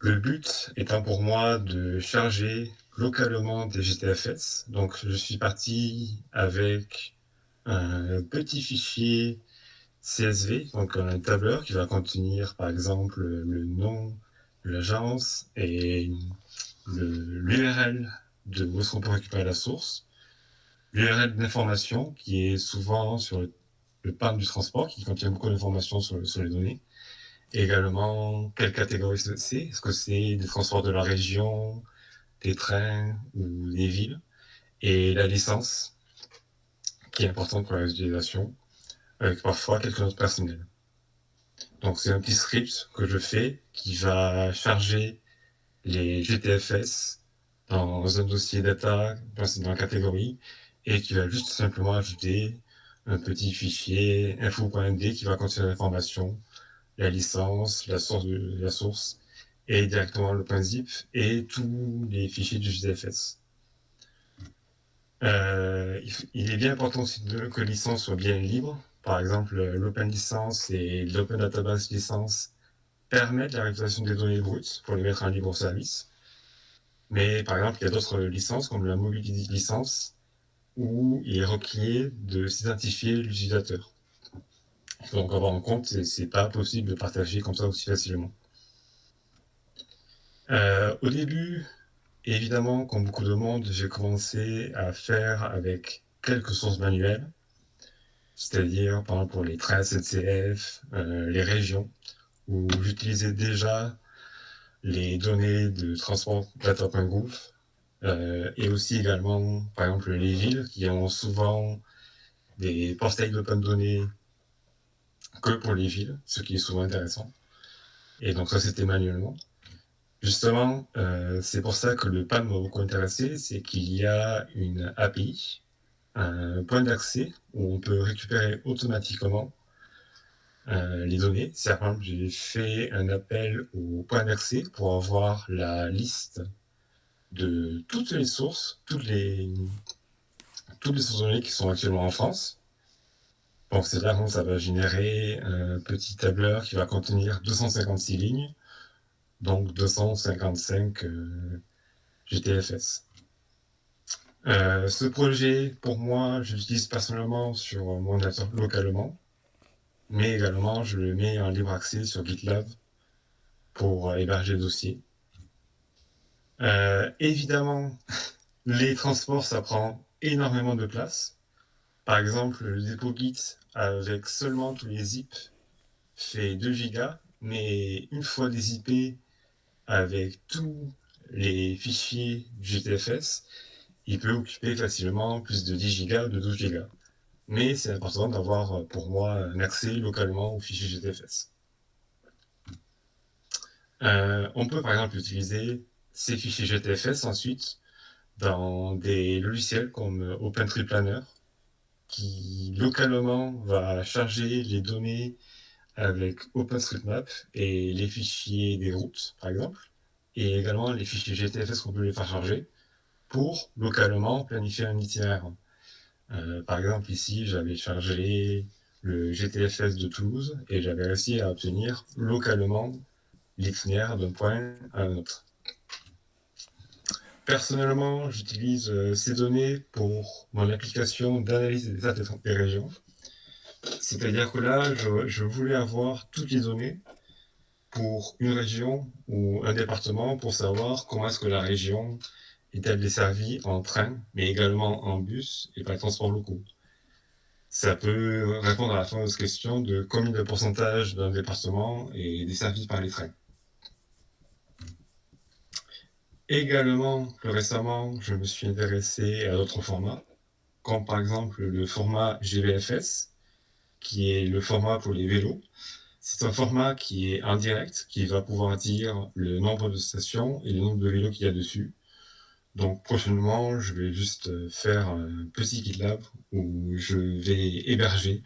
Le but étant pour moi de charger localement des GTFS. Donc je suis parti avec un petit fichier CSV, donc un tableur qui va contenir par exemple le nom de l'agence et l'URL de où est-ce qu'on peut récupérer la source, l'URL d'information qui est souvent sur le PAN du transport, qui contient beaucoup d'informations sur les données, Également, quelle catégorie c'est? Est-ce que c'est des transports de la région, des trains ou des villes? Et la licence, qui est importante pour la utilisation, avec parfois quelques notes personnelles. Donc c'est un petit script que je fais qui va charger les GTFS dans un dossier data dans la catégorie et qui va juste simplement ajouter un petit fichier info.md qui va contenir l'information, la licence, la source et directement le point zip et tous les fichiers du GTFS. Il est bien important aussi que les licences soient bien libres. Par exemple, l'open license et l'open database licence permettent la réalisation des données brutes pour les mettre en libre service. Mais par exemple, il y a d'autres licences comme la mobility licence où il est requis de s'identifier l'utilisateur. Il faut donc avoir en compte et c'est pas possible de partager comme ça aussi facilement. Au début, évidemment, comme beaucoup de monde, j'ai commencé à faire avec quelques sources manuelles, c'est-à-dire par exemple pour les trains SNCF, les régions, où j'utilisais déjà les données de transport data.gouv et aussi également, par exemple, les villes qui ont souvent des portails d'open données que pour les villes, ce qui est souvent intéressant. Et donc ça, c'était manuellement. Justement, c'est pour ça que le PAN m'a beaucoup intéressé, c'est qu'il y a une API, un point d'accès où on peut récupérer automatiquement les données. C'est par exemple, j'ai fait un appel au point d'accès pour avoir la liste de toutes les sources, toutes les sources de données qui sont actuellement en France. Donc c'est là où ça va générer un petit tableur qui va contenir 256 lignes, donc 255 GTFS. Ce projet, pour moi, je l'utilise personnellement sur mon ordinateur localement, mais également je le mets en libre accès sur GitLab pour héberger le dossier. Évidemment, les transports, ça prend énormément de place. Par exemple, le dépôt Git avec seulement tous les zips fait 2 gigas, mais une fois des zippés avec tous les fichiers GTFS, il peut occuper facilement plus de 10 gigas ou de 12 gigas. Mais c'est important d'avoir, pour moi, un accès localement aux fichiers GTFS. On peut par exemple utiliser ces fichiers GTFS ensuite dans des logiciels comme OpenTree qui localement va charger les données avec OpenStreetMap et les fichiers des routes, par exemple, et également les fichiers GTFS qu'on peut les faire charger pour localement planifier un itinéraire. Par exemple, ici, j'avais chargé le GTFS de Toulouse et j'avais réussi à obtenir localement l'itinéraire d'un point à un autre. Personnellement, j'utilise ces données pour mon application d'analyse des états des régions. C'est-à-dire que là, je voulais avoir toutes les données pour une région ou un département pour savoir comment est-ce que la région est-elle desservie en train, mais également en bus et par les transports locaux. Ça peut répondre à la fameuse question de combien de pourcentage d'un département est desservi par les trains. Également, plus récemment, je me suis intéressé à d'autres formats, comme par exemple le format GVFS, qui est le format pour les vélos. C'est un format qui est indirect, qui va pouvoir dire le nombre de stations et le nombre de vélos qu'il y a dessus. Donc prochainement, je vais juste faire un petit GitLab où je vais héberger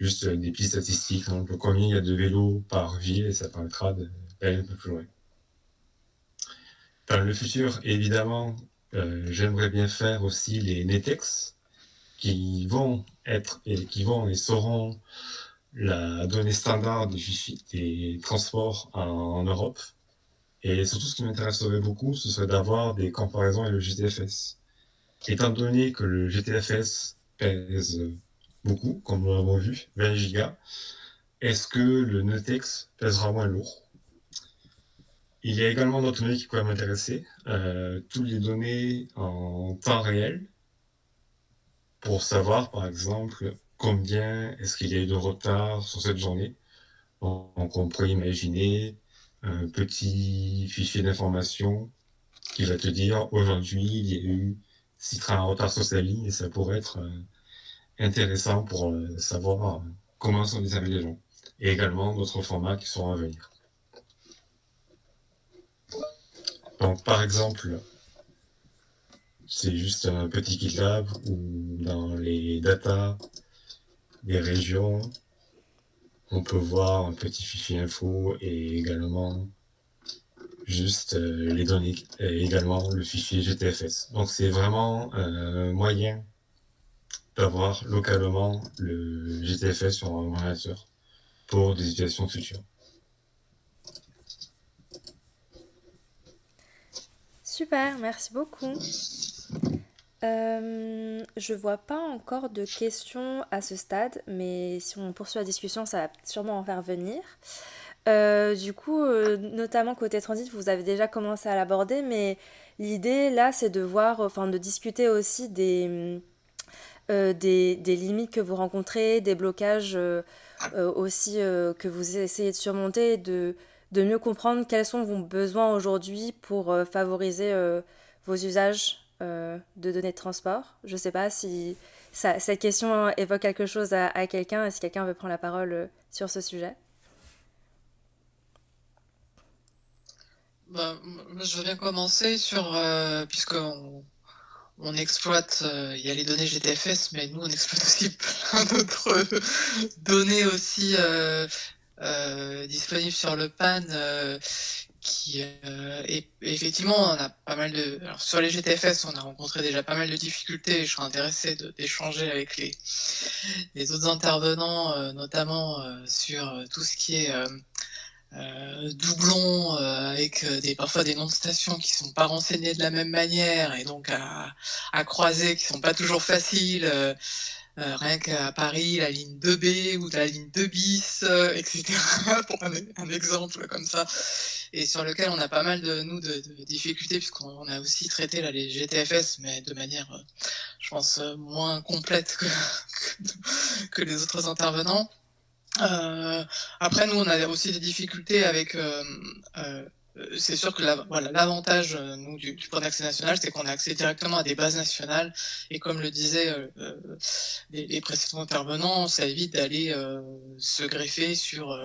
juste des petites statistiques, donc combien il y a de vélos par ville, et ça permettra d'aller un peu plus loin. Dans le futur, évidemment, j'aimerais bien faire aussi les NetEx, qui vont être et qui vont et seront la donnée standard des transports en Europe. Et surtout, ce qui m'intéresserait beaucoup, ce serait d'avoir des comparaisons avec le GTFS. Étant donné que le GTFS pèse beaucoup, comme nous l'avons vu, 20 gigas, est-ce que le NetEx pèsera moins lourd? Il y a également d'autres données qui pourraient m'intéresser, toutes les données en temps réel, pour savoir, par exemple, combien est-ce qu'il y a eu de retard sur cette journée. Donc on pourrait imaginer un petit fichier d'information qui va te dire aujourd'hui il y a eu 6 trains en retard sur sa ligne et ça pourrait être intéressant pour savoir comment sont desservis les gens. Et également d'autres formats qui seront à venir. Donc par exemple, c'est juste un petit GitLab où dans les datas des régions, on peut voir un petit fichier info et également juste les données et également le fichier GTFS. Donc c'est vraiment un moyen d'avoir localement le GTFS sur un ordinateur pour des utilisations futures. Super, merci beaucoup. Je vois pas encore de questions à ce stade, mais si on poursuit la discussion, ça va sûrement en faire venir. Du coup, notamment côté transit, vous avez déjà commencé à l'aborder, mais l'idée là, c'est de voir, enfin, de discuter aussi des limites que vous rencontrez, des blocages aussi que vous essayez de surmonter, de mieux comprendre quels sont vos besoins aujourd'hui pour favoriser vos usages de données de transport. Je ne sais pas si cette question évoque quelque chose à quelqu'un, si quelqu'un veut prendre la parole sur ce sujet. Bah, je veux bien commencer on exploite, il y a les données GTFS, mais nous on exploite aussi plein d'autres données aussi disponibles sur le PAN. Et effectivement, on a pas mal de. Alors, sur les GTFS, on a rencontré déjà pas mal de difficultés. Je serais intéressé d'échanger avec les autres intervenants, notamment sur tout ce qui est doublons avec parfois des noms de stations qui sont pas renseignés de la même manière et donc à croiser qui sont pas toujours faciles. Rien qu'à Paris, la ligne 2B ou la ligne 2 bis, etc. pour un exemple comme ça. Et sur lequel on a pas mal de difficultés puisqu'on a aussi traité là, les GTFS, mais de manière, je pense, moins complète que les autres intervenants. Après, nous, on a aussi des difficultés avec. C'est sûr que l'avantage du point d'accès national, c'est qu'on a accès directement à des bases nationales. Et comme le disaient les précédents intervenants, ça évite d'aller se greffer sur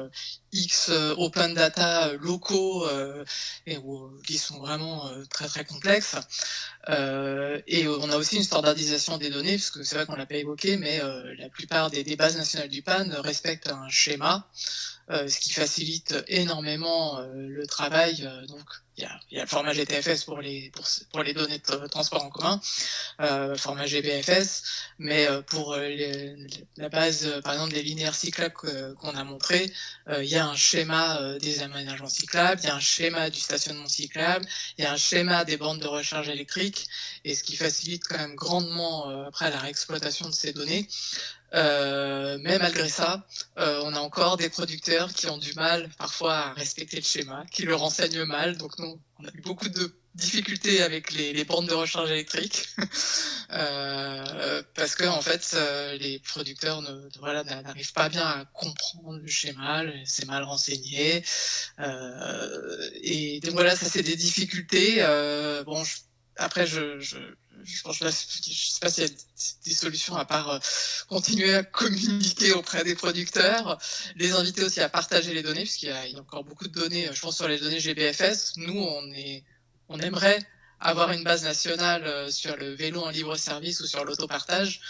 X open data locaux qui sont vraiment très très complexes. Et on a aussi une standardisation des données, parce que c'est vrai qu'on l'a pas évoqué, mais la plupart des bases nationales du PAN respectent un schéma, ce qui facilite énormément le travail. Donc, il y a le format GTFS pour les données de transport en commun, format GBFS, mais pour la base, par exemple, des linéaires cyclables qu'on a montré, il y a un schéma des aménagements cyclables, il y a un schéma du stationnement cyclable, il y a un schéma des bornes de recharge électrique, et ce qui facilite quand même grandement après la réexploitation de ces données. Mais malgré ça, on a encore des producteurs qui ont du mal parfois à respecter le schéma, qui le renseignent mal. Donc nous, on a eu beaucoup de difficultés avec les bornes de recharge électrique parce que en fait, les producteurs n'arrivent pas bien à comprendre le schéma, c'est mal renseigné. Et donc voilà, ça c'est des difficultés. Bon, après, je sais pas s'il y a des solutions à part continuer à communiquer auprès des producteurs, les inviter aussi à partager les données, puisqu'il y a encore beaucoup de données, je pense sur les données GBFS. Nous, on aimerait avoir une base nationale sur le vélo en libre service ou sur l'autopartage.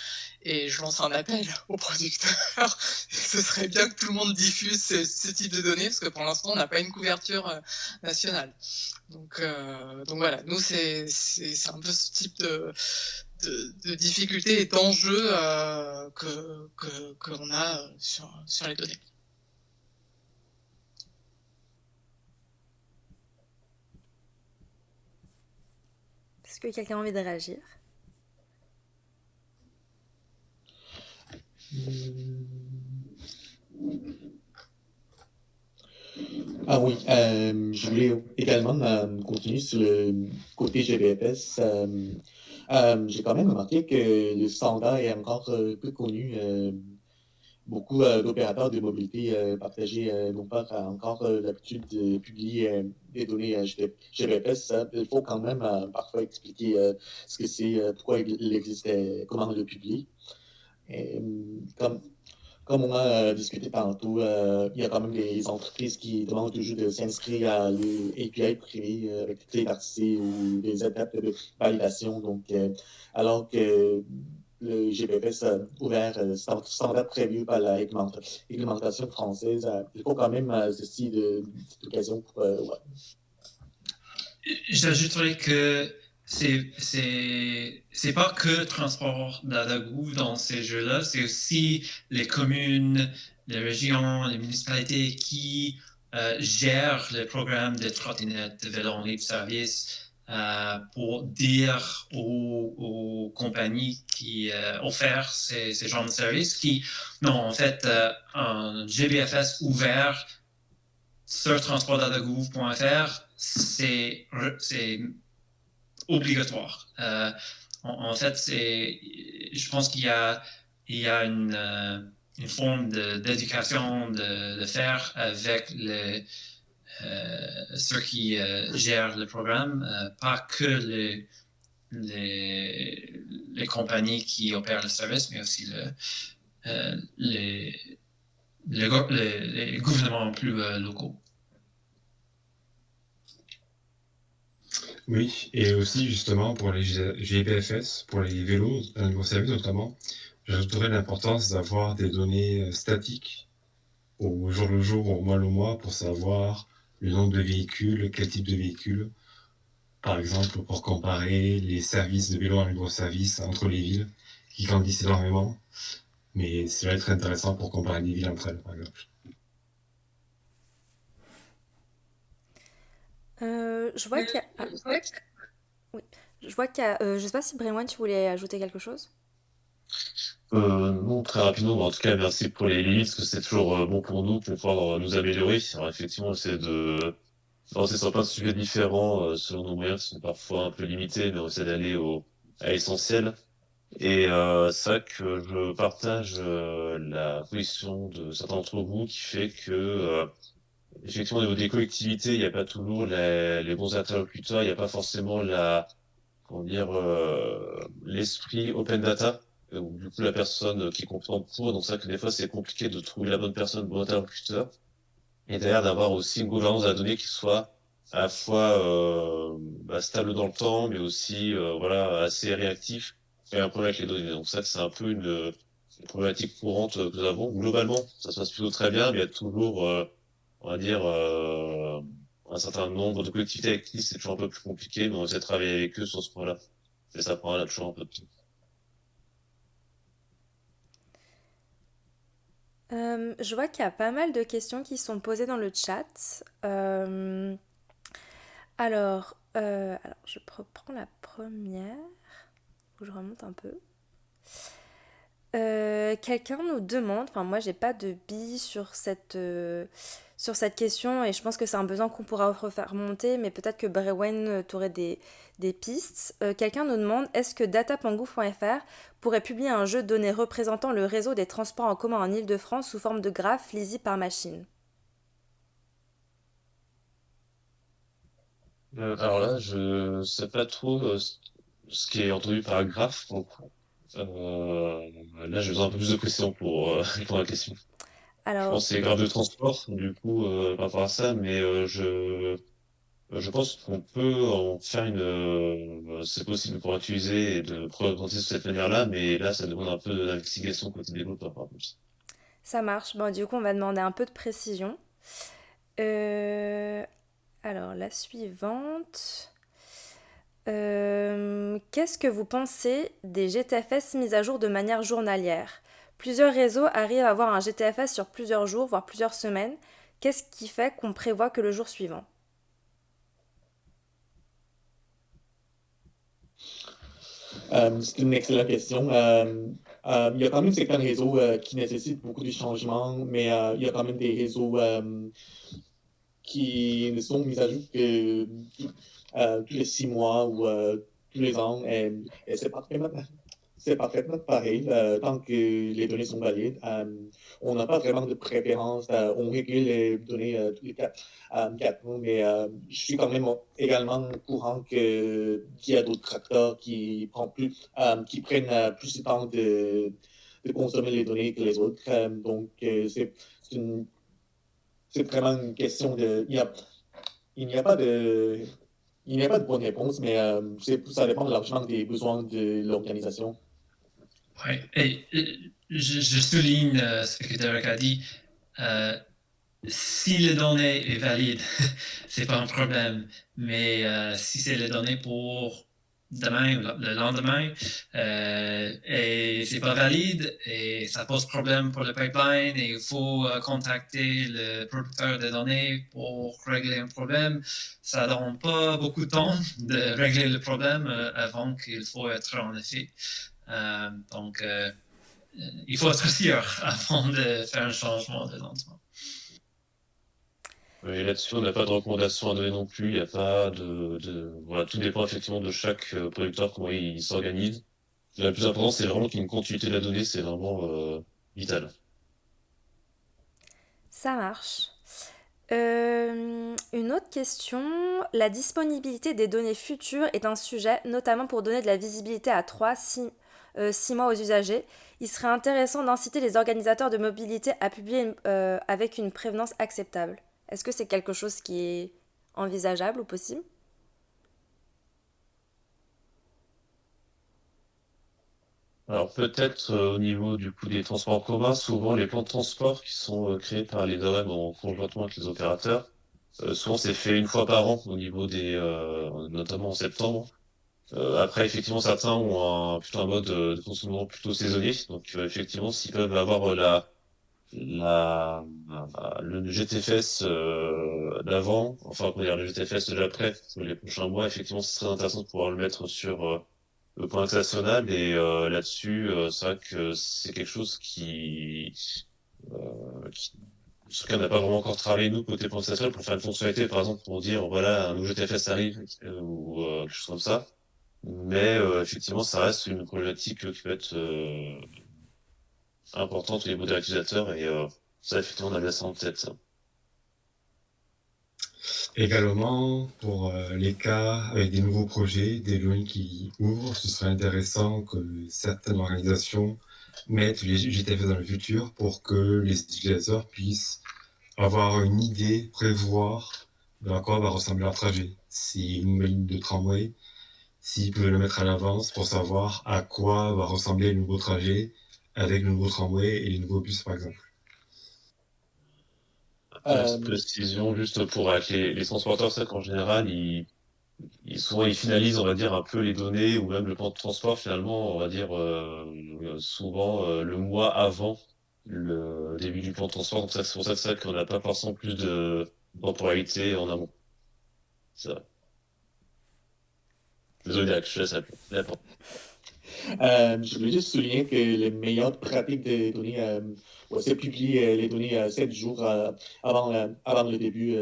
Et je lance un appel aux producteurs. Ce serait bien que tout le monde diffuse ce type de données, parce que pour l'instant, on n'a pas une couverture nationale. Donc voilà, nous, c'est un peu ce type de difficultés et d'enjeux qu'on a sur les données. Est-ce que quelqu'un a envie de réagir? Ah oui, je voulais également continuer sur le côté GBFS. J'ai quand même remarqué que le standard est encore peu connu beaucoup d'opérateurs de mobilité partagés n'ont pas encore l'habitude de publier des données GPFS. Il faut quand même parfois expliquer ce que c'est, pourquoi il existe, comment le publier. Et, comme on a discuté tantôt, il y a quand même des entreprises qui demandent toujours de s'inscrire à l'API privé avec des clés d'accès ou des étapes de validation. Donc, alors que le GPFS ouvert, standard prévu par la réglementation française, il faut quand même ceci cette occasion pour... ouais. J'ajouterais que c'est pas que Transport d'Adagou dans ces jeux-là, c'est aussi les communes, les régions, les municipalités qui gèrent les programmes de trottinettes, de vélos en libre service pour dire aux compagnies qui offrent ces genres de services qui, non, en fait, un GBFS ouvert sur transportdadagou.fr, c'est obligatoire. En fait, je pense qu'il y a une forme d'éducation de faire avec ceux qui gèrent le programme, pas que les compagnies qui opèrent le service, mais aussi les gouvernements plus locaux. Oui, et aussi justement pour les GPFS, pour les vélos, un nouveau service notamment, j'ajouterais l'importance d'avoir des données statiques au jour le jour, au mois le mois, pour savoir le nombre de véhicules, quel type de véhicule. Par exemple, pour comparer les services de vélo en libre-service entre les villes, qui grandissent énormément. Mais ça va être intéressant pour comparer les villes entre elles, par exemple. Je vois qu'il y a... ah, oui. Je vois qu'il y a... je sais pas si Brémoine, tu voulais ajouter quelque chose? Non, très rapidement, mais en tout cas, merci pour les limites, parce que c'est toujours bon pour nous, pour pouvoir nous améliorer. Alors, effectivement, c'est d'avancer sur plein de sujets différents, selon nos moyens qui sont parfois un peu limités, mais on essaie d'aller à l'essentiel. Et c'est vrai que je partage la position de certains d'entre vous qui fait que, effectivement, au niveau des collectivités, il n'y a pas toujours les bons interlocuteurs, il n'y a pas forcément comment dire, l'esprit open data, où du coup la personne qui comprend pour, donc c'est vrai que des fois c'est compliqué de trouver la bonne personne, le bon interlocuteur, et derrière d'avoir aussi une gouvernance de la donnée qui soit à la fois stable dans le temps, mais aussi voilà assez réactif, et un problème avec les données. Donc ça c'est un peu une problématique courante que nous avons. Globalement, ça se passe plutôt très bien, mais il y a toujours, on va dire, un certain nombre de collectivités avec qui c'est toujours un peu plus compliqué, mais on essaie de travailler avec eux sur ce point-là. Et ça prend là toujours un peu de temps. Je vois qu'il y a pas mal de questions qui sont posées dans le chat. Alors, je reprends la première. Faut que je remonte un peu. Quelqu'un nous demande, enfin moi j'ai pas de billes sur cette question et je pense que c'est un besoin qu'on pourra refaire monter, mais peut-être que Brewen t'aurait des pistes. Quelqu'un nous demande, est-ce que data.gouv.fr pourrait publier un jeu de données représentant le réseau des transports en commun en Île-de-France sous forme de graphe lisible par machine? Alors là, je sais pas trop ce qui est entendu par graphe. Donc, là, j'ai besoin un peu plus de précision pour pour la question. Je Alors, pense que c'est graphe de transport, du coup, par rapport à ça, mais je pense qu'on peut en faire c'est possible pour utiliser et de présenter de cette manière-là, mais là, ça demande un peu d'investigation côté développeur, par contre. ça marche. Bon, du coup, on va demander un peu de précision. Euh, alors, la suivante. Qu'est-ce que vous pensez des GTFS mis à jour de manière journalière? Plusieurs réseaux arrivent à avoir un GTFS sur plusieurs jours, voire plusieurs semaines. Qu'est-ce qui fait qu'on prévoit que le jour suivant? C'est une excellente question. Il y a quand même certains réseaux qui nécessitent beaucoup de changements, mais il y a quand même des réseaux qui ne sont mis à jour que tous les 6 mois ou tous les ans. Et c'est parfaitement, c'est parfaitement pareil. Tant que les données sont valides, on n'a pas vraiment de préférence. On régule les données tous les 4 mois, mais je suis quand même également au courant qu'il y a d'autres acteurs qui prennent plus de temps de consommer les données que les autres. Donc, c'est une- c'est vraiment une question de... Il n'y a pas de... Il n'y a pas de bonne réponse, mais ça dépend largement des besoins de l'organisation. Oui, et je souligne ce que Derek a dit. Si les données est valide, c'est pas un problème. Mais si c'est les données pour demain ou le lendemain et c'est pas valide et ça pose problème pour le pipeline et il faut contacter le producteur de données pour régler un problème, ça donne pas beaucoup de temps de régler le problème avant qu'il faut être en effet. Donc, il faut être sûr avant de faire un changement de lancement. Et là-dessus, on n'a pas de recommandation à donner non plus. Il n'y a pas voilà, tout dépend effectivement de chaque producteur, comment il s'organise. Le plus important, c'est vraiment qu'il y ait une continuité de la donnée, c'est vraiment vital. Ça marche. Une autre question, la disponibilité des données futures est un sujet, notamment pour donner de la visibilité à 3-6 mois aux usagers. Il serait intéressant d'inciter les organisateurs de mobilité à publier avec une prévenance acceptable. Est-ce que c'est quelque chose qui est envisageable ou possible? Alors peut-être au niveau du coup des transports en commun, souvent les plans de transport qui sont créés par les DREM en conjointement avec les opérateurs, souvent c'est fait une fois par an au niveau notamment en septembre. Après, effectivement, certains ont plutôt un mode de fonctionnement plutôt saisonnier. Donc, effectivement, s'ils peuvent avoir le GTFS d'avant, enfin, comment dire, le GTFS de l'après, sur les prochains mois, effectivement, ce serait intéressant de pouvoir le mettre sur le point d'accès national. Et là-dessus, c'est vrai que c'est quelque chose sur lequel on n'a pas vraiment encore travaillé, nous, côté point d'accès national, pour faire une fonctionnalité, par exemple, pour dire, voilà, un nouveau GTFS arrive, ou quelque chose comme ça. Mais effectivement, ça reste une problématique qui peut être importante au niveau des utilisateurs et ça, effectivement, on a bien ça en tête. Ça. Également, pour les cas avec des nouveaux projets, des lois qui ouvrent, ce serait intéressant que certaines organisations mettent les GTFS dans le futur pour que les utilisateurs puissent avoir une idée, prévoir de à quoi va ressembler leur trajet. Si une nouvelle ligne de tramway, s'ils pouvaient le mettre à l'avance pour savoir à quoi va ressembler le nouveau trajet avec le nouveau tramway et les nouveaux bus, par exemple. Une petite précision, juste pour avec les transporteurs, c'est qu'en général, souvent, ils finalisent, on va dire, un peu les données ou même le plan de transport, finalement, on va dire, souvent le mois avant le début du plan de transport. Donc, c'est pour ça que c'est vrai qu'on n'a pas forcément plus de temporalité en amont. C'est vrai. Désolé, Dac, je laisse la parole. Je voulais juste souligner que les meilleures pratiques des données, c'est publier les données 7 jours avant le début.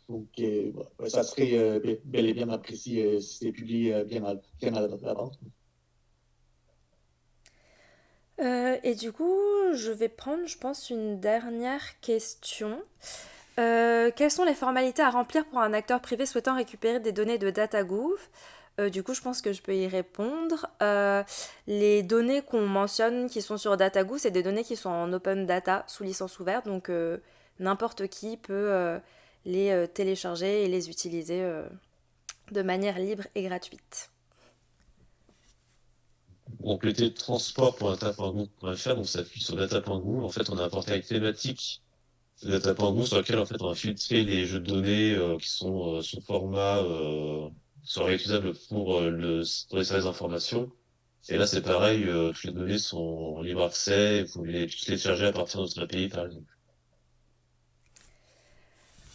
Donc, ça serait bel et bien apprécié si c'est publié bien à l'avance. Et du coup, je vais prendre, je pense, une dernière question. Quelles sont les formalités à remplir pour un acteur privé souhaitant récupérer des données de DataGouv? Du coup, je pense que je peux y répondre. Les données qu'on mentionne qui sont sur DataGouv, c'est des données qui sont en open data, sous licence ouverte, donc n'importe qui peut les télécharger et les utiliser de manière libre et gratuite. Pour compléter transport.data.gouv.fr, donc ça appuie sur data.gouv. En fait, on a un portail thématique de data.gouv sur lequel en fait on a filtré les jeux de données qui sont sous format sont réutilisables pour le service d'information. Et là, c'est pareil, toutes les données sont en libre accès, vous pouvez les télécharger à partir de notre API, par exemple.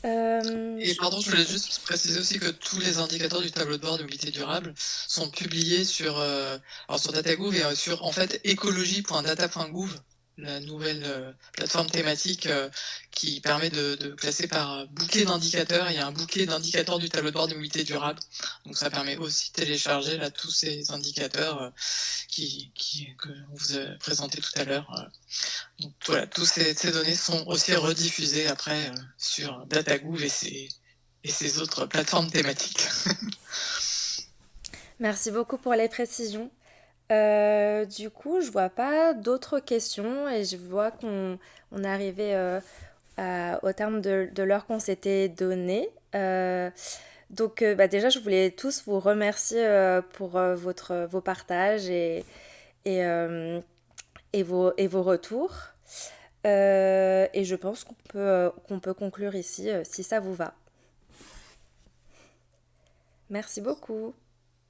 Et pardon, je voulais juste préciser aussi que tous les indicateurs du tableau de bord de mobilité durable sont publiés sur DataGouv et sur en fait écologie.data.gouv. la nouvelle plateforme thématique qui permet de classer par bouquet d'indicateurs. Il y a un bouquet d'indicateurs du tableau de bord de mobilité durable. Donc ça permet aussi de télécharger là, tous ces indicateurs que on vous a présenté tout à l'heure. Donc voilà, toutes ces données sont aussi rediffusées après sur DataGouv et ses autres plateformes thématiques. Merci beaucoup pour les précisions. Du coup, je vois pas d'autres questions et je vois qu'on est arrivé au terme de l'heure qu'on s'était donnée. Donc, déjà, je voulais tous vous remercier pour vos partages et, et vos retours. Et je pense qu'on peut conclure ici si ça vous va. Merci beaucoup.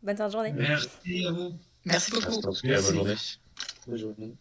Bonne fin de journée. Merci à vous. Merci beaucoup. Merci en tout cas, bonne journée. Bonne journée.